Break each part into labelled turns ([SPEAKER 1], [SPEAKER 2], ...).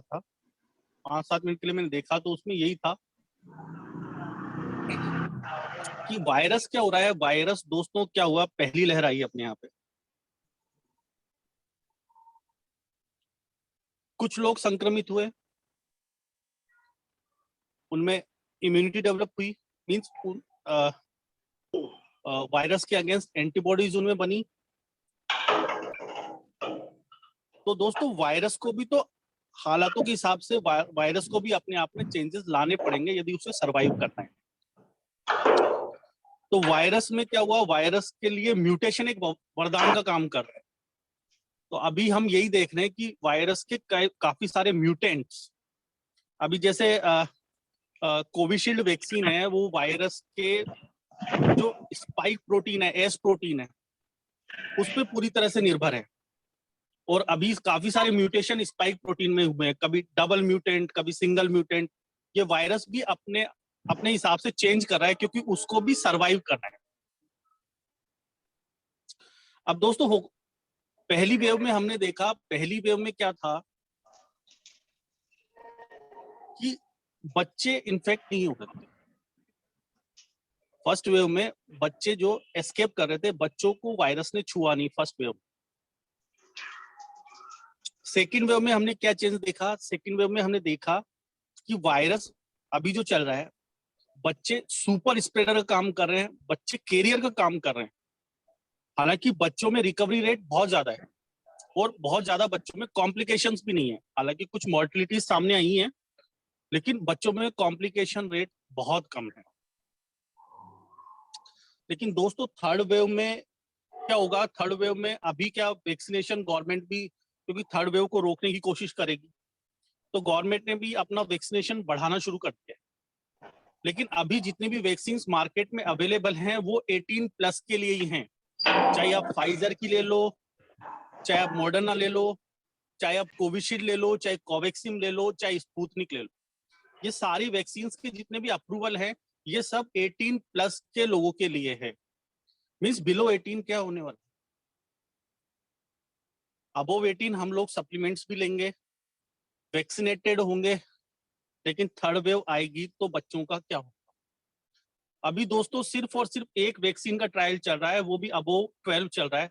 [SPEAKER 1] देखा था, 5-7 मिनट के लिए मैंने देखा, तो उसमें यही था कि वायरस क्या हो रहा है। वायरस दोस्तों क्या हुआ, पहली लहर आई अपने यहाँ पे, कुछ लोग संक्रमित हुए, उनमें इम्यूनिटी डेवलप हुई, मीन्स वायरस के अगेंस्ट एंटीबॉडीज उनमें बनी। तो दोस्तों वायरस को भी तो हालातों के हिसाब से वायरस को भी अपने आप में चेंजेस लाने पड़ेंगे यदि उसे सरवाइव करना है। तो वायरस में क्या हुआ, वायरस के लिए म्यूटेशन एक वरदान का काम कर रहा है। तो अभी हम यही देख रहे हैं कि वायरस के काफी सारे म्यूटेंट्स, अभी जैसे कोविशील्ड वैक्सीन है, वो वायरस के जो स्पाइक प्रोटीन है, एस प्रोटीन है, उस पर पूरी तरह से निर्भर है। और अभी काफी सारे म्यूटेशन स्पाइक प्रोटीन में हुए हैं, कभी डबल म्यूटेंट, कभी सिंगल म्यूटेंट। ये वायरस भी अपने अपने हिसाब से चेंज कर रहा है, क्योंकि उसको भी सरवाइव करना है। अब दोस्तों पहली वेव में हमने देखा, पहली वेव में क्या था कि बच्चे इन्फेक्ट नहीं हो रहे थे। फर्स्ट वेव में बच्चे जो एस्केप कर रहे थे, बच्चों को वायरस ने छुआ नहीं फर्स्ट वेव। सेकेंड वेव में हमने क्या चेंज देखा, सेकेंड वेव में हमने देखा कि वायरस अभी जो चल रहा है, बच्चे सुपर स्प्रेडर का काम कर रहे हैं, बच्चे कैरियर का काम कर रहे हैं। हालांकि बच्चों में रिकवरी रेट बहुत ज्यादा है और बहुत ज्यादा बच्चों में कॉम्प्लिकेशंस भी नहीं है। हालांकि कुछ मॉर्टिलिटीज सामने आई हैं, लेकिन बच्चों में कॉम्प्लिकेशन रेट बहुत कम है। लेकिन दोस्तों थर्ड वेव में क्या होगा, थर्ड वेव में अभी क्या वैक्सीनेशन गवर्नमेंट भी, क्योंकि थर्ड वेव को रोकने की कोशिश करेगी, तो गवर्नमेंट ने भी अपना वैक्सीनेशन बढ़ाना शुरू कर दिया है। लेकिन अभी जितनी भी वैक्सीन मार्केट में अवेलेबल हैं, वो 18 प्लस के लिए ही हैं। चाहे आप फाइजर की ले लो, चाहे आप मॉडर्ना ले लो, चाहे आप कोविशील्ड ले लो, चाहे कोवैक्सीन ले लो, चाहे स्पुतनिक ले लो, ये सारी वैक्सीन के जितने भी अप्रूवल हैं, ये सब 18 प्लस के लोगों के लिए है। मीन्स बिलो 18 क्या होने वाला, अबोव 18 हम लोग सप्लीमेंट्स भी लेंगे, वैक्सीनेटेड होंगे, लेकिन थर्ड वेव आएगी तो बच्चों का क्या होगा। अभी दोस्तों सिर्फ और सिर्फ एक वैक्सीन का ट्रायल चल रहा है, वो भी अबोव 12 चल रहा है,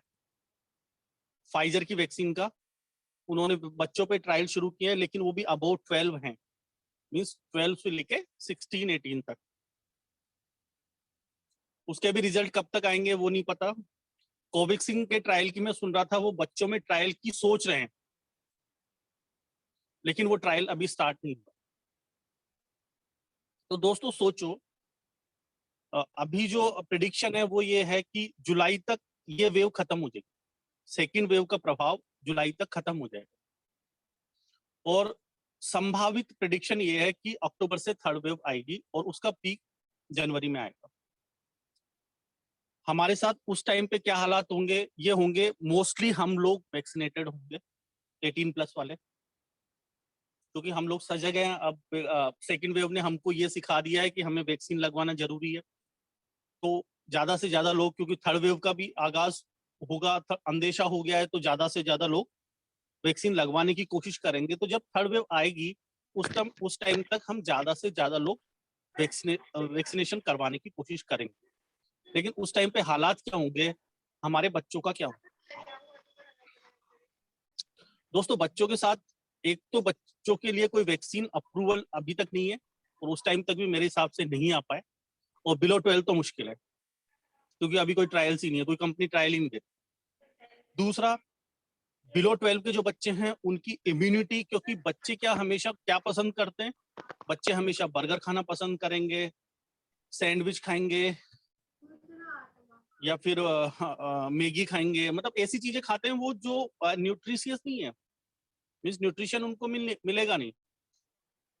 [SPEAKER 1] फाइजर की वैक्सीन का। उन्होंने बच्चों पे ट्रायल शुरू किए हैं, लेकिन वो भी अबोव 12 हैं, मीन्स 12 से लेके 16-18 तक। उसके भी रिजल्ट कब तक आएंगे वो नहीं पता। कोवैक्सीन के ट्रायल की मैं सुन रहा था, वो बच्चों में ट्रायल की सोच रहे हैं, लेकिन वो ट्रायल अभी स्टार्ट नहीं हुआ। तो दोस्तों सोचो, अभी जो प्रिडिक्शन है वो ये है कि जुलाई तक ये वेव खत्म हो जाएगी, सेकेंड वेव का प्रभाव जुलाई तक खत्म हो जाएगा। और संभावित प्रिडिक्शन ये है कि अक्टूबर से थर्ड वेव आएगी और उसका पीक जनवरी में आएगा। हमारे साथ उस टाइम पे क्या हालात होंगे, ये होंगे मोस्टली हम लोग वैक्सीनेटेड होंगे, 18 प्लस वाले, क्योंकि हम लोग सजग हैं। अब सेकेंड वेव ने हमको ये सिखा दिया है कि हमें वैक्सीन लगवाना जरूरी है। तो ज्यादा से ज्यादा लोग, क्योंकि थर्ड वेव का भी आगाज होगा, अंदेशा हो गया है, तो ज्यादा से ज्यादा लोग वैक्सीन लगवाने की कोशिश करेंगे। तो जब थर्ड वेव आएगी उस टाइम तक हम ज्यादा से ज्यादा लोग वैक्सीनेशन करवाने की कोशिश करेंगे। लेकिन उस टाइम पे हालात क्या होंगे, हमारे बच्चों का क्या होगा। दोस्तों बच्चों के साथ, एक तो बच्चों के लिए कोई वैक्सीन अप्रूवल अभी तक नहीं है, और उस टाइम तक भी मेरे हिसाब से नहीं आ पाए। और बिलो 12 तो मुश्किल है, क्योंकि अभी कोई ट्रायल्स ही नहीं है, कोई कंपनी ट्रायल ही नहीं देती। दूसरा, बिलो 12 के जो बच्चे हैं उनकी इम्यूनिटी, क्योंकि बच्चे क्या हमेशा क्या पसंद करते हैं, बच्चे हमेशा बर्गर खाना पसंद करेंगे, सैंडविच खाएंगे, या फिर मैगी खाएंगे, मतलब ऐसी चीजें खाते हैं वो जो न्यूट्रिशियस नहीं है, मीन्स न्यूट्रिशन उनको मिलेगा नहीं।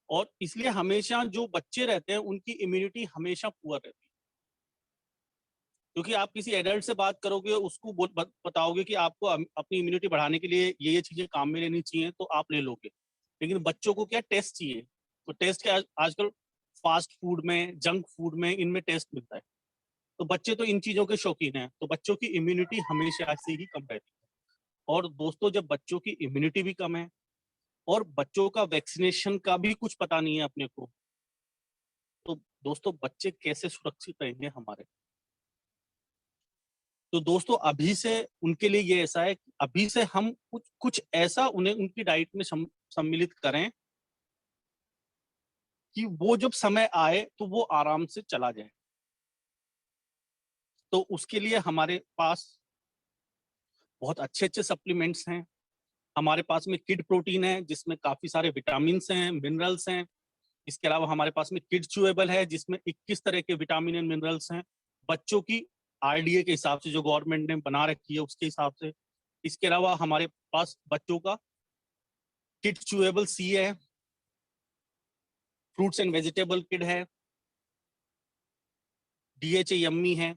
[SPEAKER 1] और इसलिए हमेशा जो बच्चे रहते हैं उनकी इम्यूनिटी हमेशा पुअर रहती है। क्योंकि आप किसी एडल्ट से बात करोगे, उसको बताओगे कि आपको अपनी इम्यूनिटी बढ़ाने के लिए ये चीजें काम में लेनी चाहिए, तो आप ले लोगे। लेकिन बच्चों को क्या टेस्ट चाहिए, तो टेस्ट क्या आजकल फास्ट फूड में, जंक फूड में, इनमें टेस्ट मिलता है। तो बच्चे तो इन चीजों के शौकीन हैं, तो बच्चों की इम्यूनिटी हमेशा से ही कम रहती है। और दोस्तों जब बच्चों की इम्यूनिटी भी कम है, और बच्चों का वैक्सीनेशन का भी कुछ पता नहीं है अपने को, तो दोस्तों बच्चे कैसे सुरक्षित रहेंगे हमारे। तो दोस्तों अभी से उनके लिए ये ऐसा है कि अभी से हम कुछ कुछ ऐसा उन्हें उनकी डाइट में सम्मिलित करें कि वो जब समय आए तो वो आराम से चला जाए। तो उसके लिए हमारे पास बहुत अच्छे-अच्छे सप्लीमेंट्स हैं। हमारे पास में किड प्रोटीन है जिसमें काफ़ी सारे विटामिन्स हैं, मिनरल्स हैं। इसके अलावा हमारे पास में किड च्यूएबल है जिसमें 21 तरह के विटामिन एंड मिनरल्स हैं। बच्चों की आरडीए के हिसाब से जो गवर्नमेंट ने बना रखी है उसके हिसाब से। इसके अलावा हमारे पास बच्चों का किड च्यूएबल सी है, फ्रूट्स एंड वेजिटेबल किड है, डीएचए यम्मी है।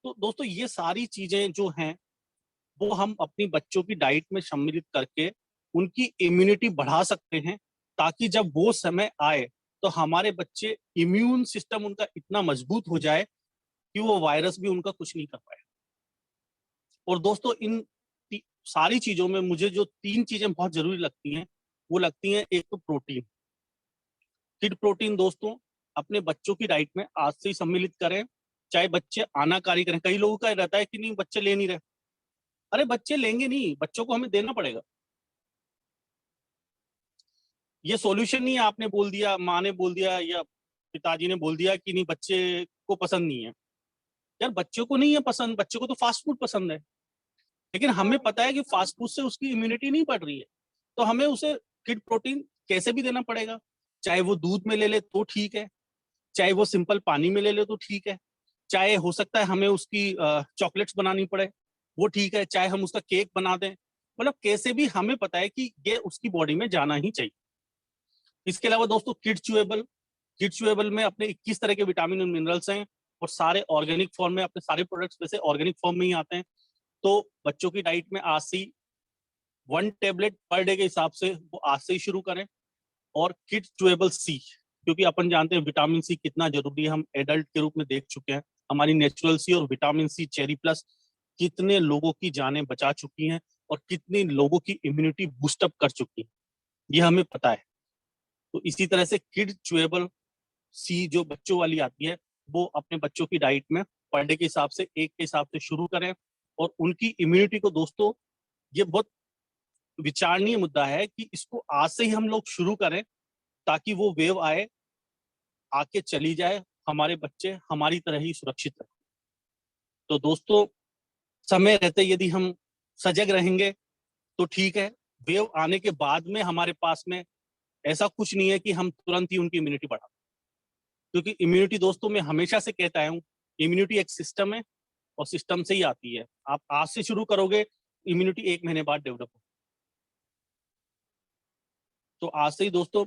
[SPEAKER 1] तो दोस्तों ये सारी चीजें जो हैं वो हम अपनी बच्चों की डाइट में सम्मिलित करके उनकी इम्यूनिटी बढ़ा सकते हैं, ताकि जब वो समय आए तो हमारे बच्चे इम्यून सिस्टम उनका इतना मजबूत हो जाए कि वो वायरस भी उनका कुछ नहीं कर पाए। और दोस्तों इन सारी चीजों में मुझे जो 3 चीजें बहुत जरूरी लगती हैं, वो लगती हैं, एक तो प्रोटीन। किड प्रोटीन दोस्तों अपने बच्चों की डाइट में आज से ही सम्मिलित करें, चाहे बच्चे आनाकानी करें। कई लोगों का रहता है कि नहीं बच्चे ले नहीं रहे। अरे बच्चे लेंगे नहीं, बच्चों को हमें देना पड़ेगा। ये सॉल्यूशन नहीं है आपने बोल दिया, माँ ने बोल दिया या पिताजी ने बोल दिया कि नहीं बच्चे को पसंद नहीं है। यार बच्चों को नहीं है पसंद, बच्चों को तो फास्ट फूड पसंद है, लेकिन हमें पता है कि फास्ट फूड से उसकी इम्यूनिटी नहीं बढ़ रही है, तो हमें उसे किड प्रोटीन कैसे भी देना पड़ेगा। चाहे वो दूध में ले ले तो ठीक है, चाहे वो सिंपल पानी में ले ले तो ठीक है, चाहे हो सकता है हमें उसकी चॉकलेट्स बनानी पड़े वो ठीक है, चाहे हम उसका केक बना दें, मतलब कैसे भी हमें पता है कि ये उसकी बॉडी में जाना ही चाहिए। इसके अलावा दोस्तों किड च्यूएबल में अपने 21 तरह के विटामिन और मिनरल्स हैं, और सारे ऑर्गेनिक फॉर्म में, अपने सारे प्रोडक्ट्स वैसे ऑर्गेनिक फॉर्म में ही आते हैं। तो बच्चों की डाइट में आज से 1 टेबलेट पर डे के हिसाब से वो आज से ही शुरू करें। और किड च्यूएबल सी, क्योंकि अपन जानते हैं विटामिन सी कितना जरूरी है, हम एडल्ट के रूप में देख चुके हैं। हमारी नेचुरल सी और विटामिन सी चेरी प्लस कितने लोगों की जानें बचा चुकी हैं और कितने लोगों की इम्यूनिटी बूस्टअप कर चुकी है, ये हमें पता है। तो इसी तरह से किड च्यूएबल सी जो बच्चों वाली आती है, वो अपने बच्चों की डाइट में पर डे के हिसाब से एक के हिसाब से शुरू करें। और उनकी इम्यूनिटी को दोस्तों, ये बहुत विचारणीय मुद्दा है कि इसको आज से ही हम लोग शुरू करें, ताकि वो वेव आए, आके चली जाए, हमारे बच्चे हमारी तरह ही सुरक्षित रहे। तो दोस्तों समय रहते यदि हम सजग रहेंगे तो ठीक है। वेव आने के बाद में हमारे पास में ऐसा कुछ नहीं है कि हम तुरंत ही उनकी इम्यूनिटी बढ़ा, क्योंकि इम्यूनिटी दोस्तों मैं हमेशा से कहता हूँ, इम्यूनिटी एक सिस्टम है और सिस्टम से ही आती है। आप आज से शुरू करोगे, इम्यूनिटी 1 महीने बाद डेवलप हो। तो आज से ही दोस्तों